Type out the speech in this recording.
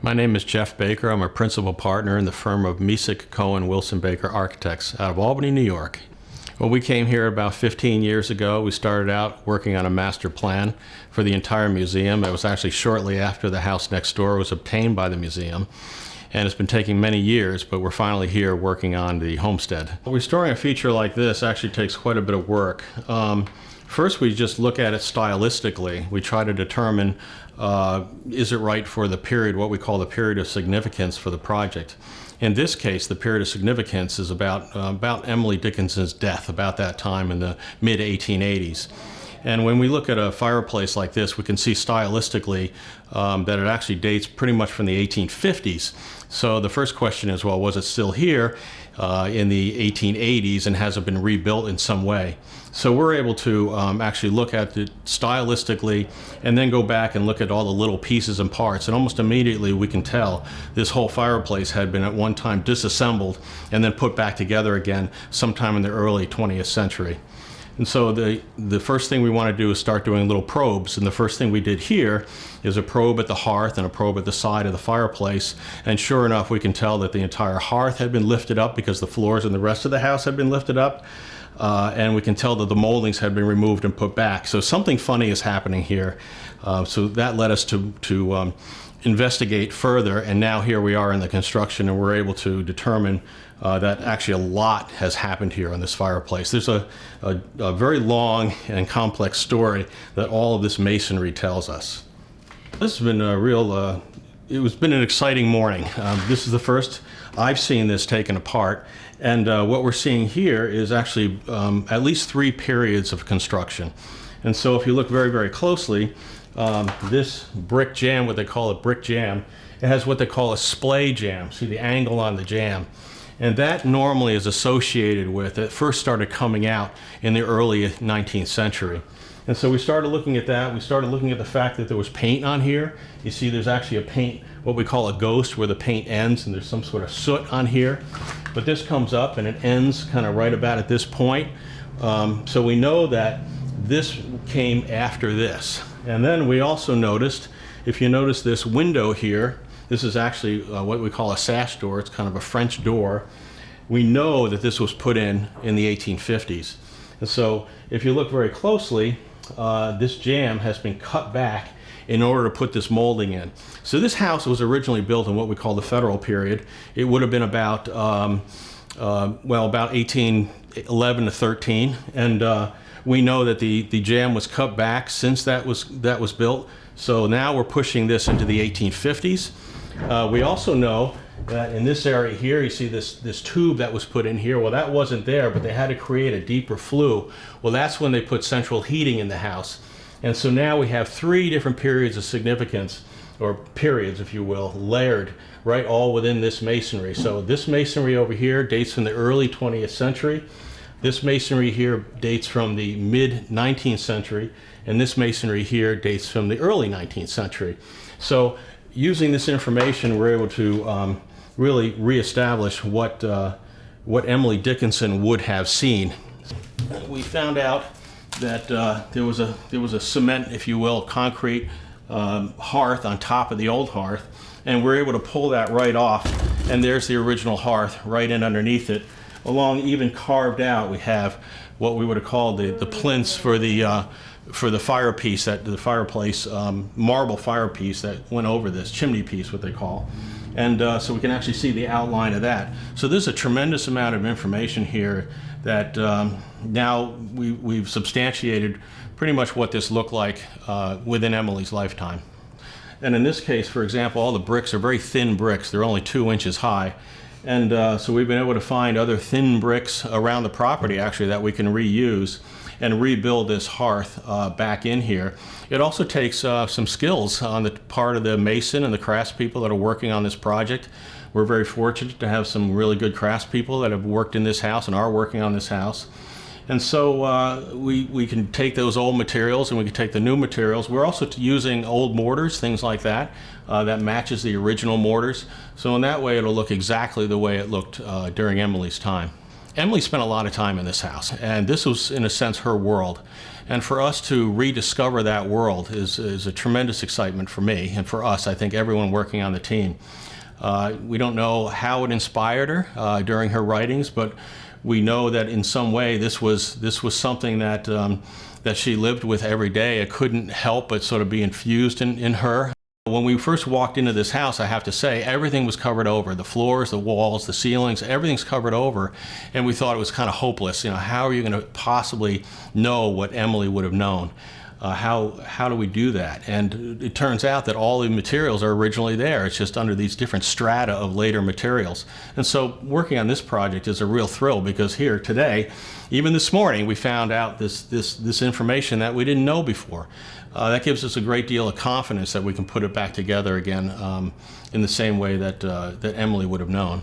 My name is Jeff Baker. I'm a principal partner in the firm of Mesick, Cohen, Wilson Baker Architects out of Albany, New York. Well, we came here about 15 years ago. We started out working on a master plan for the entire museum. It was actually shortly after the house next door was obtained by the museum. And it's been taking many years, but we're finally here working on the Homestead. Restoring a feature like this actually takes quite a bit of work. First, we just look at it stylistically. We try to determine, is it right for the period, what we call the period of significance for the project. In this case, the period of significance is about Emily Dickinson's death, about that time in the mid-1880s. And when we look at a fireplace like this, we can see stylistically that it actually dates pretty much from the 1850s. So the first question is, well, was it still here in the 1880s, and has it been rebuilt in some way? So we're able to actually look at it stylistically and then go back and look at all the little pieces and parts, and almost immediately we can tell this whole fireplace had been at one time disassembled and then put back together again sometime in the early 20th century. And so the first thing we want to do is start doing little probes, and the first thing we did here is a probe at the hearth and a probe at the side of the fireplace, and sure enough we can tell that the entire hearth had been lifted up because the floors in the rest of the house had been lifted up, and we can tell that the moldings had been removed and put back. So something funny is happening here. So that led us to investigate further, and now here we are in the construction, and we're able to determine that actually a lot has happened here on this fireplace. There's a very long and complex story that all of this masonry tells us. This has been a real, it's been an exciting morning. This is the first I've seen this taken apart, and what we're seeing here is actually at least 3 periods of construction. And so if you look very, very closely, this brick jamb, what they call a brick jamb, it has what they call a splay jamb. See the angle on the jamb. And that normally is associated with, it first started coming out in the early 19th century. And so we started looking at that. We started looking at the fact that there was paint on here. You see there's actually a paint, what we call a ghost, where the paint ends, and there's some sort of soot on here. But this comes up and it ends kind of right about at this point. So we know that this came after this. And then we also noticed, if you notice this window here, this is actually what we call a sash door. It's kind of a French door. We know that this was put in the 1850s. And so if you look very closely, this jamb has been cut back in order to put this molding in. So this house was originally built in what we call the Federal period. It would have been about, about 1811 to 13. And we know that the jamb was cut back since that was built. So now we're pushing this into the 1850s. We also know that in this area here, you see this tube that was put in here. Well, that wasn't there, but they had to create a deeper flue. Well, that's when they put central heating in the house. And so now we have 3 different periods of significance, or periods, if you will, layered, right, all within this masonry. So this masonry over here dates from the early 20th century. This masonry here dates from the mid-19th century, and this masonry here dates from the early 19th century. So using this information, we're able to really reestablish what Emily Dickinson would have seen. We found out that there was a cement, if you will, concrete hearth on top of the old hearth, and we're able to pull that right off, and there's the original hearth right in underneath it. Along, even carved out, we have what we would have called the plinths for the firepiece, the fireplace, marble firepiece that went over this, chimney piece, what they call. And so we can actually see the outline of that. So there's a tremendous amount of information here that now we've substantiated pretty much what this looked like within Emily's lifetime. And in this case, for example, all the bricks are very thin bricks. They're only 2 inches high. And so we've been able to find other thin bricks around the property, actually, that we can reuse and rebuild this hearth back in here. It also takes some skills on the part of the mason and the craftspeople that are working on this project. We're very fortunate to have some really good craftspeople that have worked in this house and are working on this house. And so we can take those old materials and we can take the new materials. We're also using old mortars, things like that, that matches the original mortars. So in that way it'll look exactly the way it looked during Emily's time. Emily spent a lot of time in this house, and this was, in a sense, her world. And for us to rediscover that world is a tremendous excitement for me, and for us, I think everyone working on the team. We don't know how it inspired her during her writings, but we know that in some way this was something that that she lived with every day. It couldn't help but sort of be infused in her. When we first walked into this house, I have to say, everything was covered over. The floors, the walls, the ceilings, everything's covered over. And we thought it was kind of hopeless. You know, how are you going to possibly know what Emily would have known? How do we do that? And it turns out that all the materials are originally there. It's just under these different strata of later materials. And so working on this project is a real thrill, because here today, even this morning, we found out this information that we didn't know before. That gives us a great deal of confidence that we can put it back together again in the same way that Emily would have known.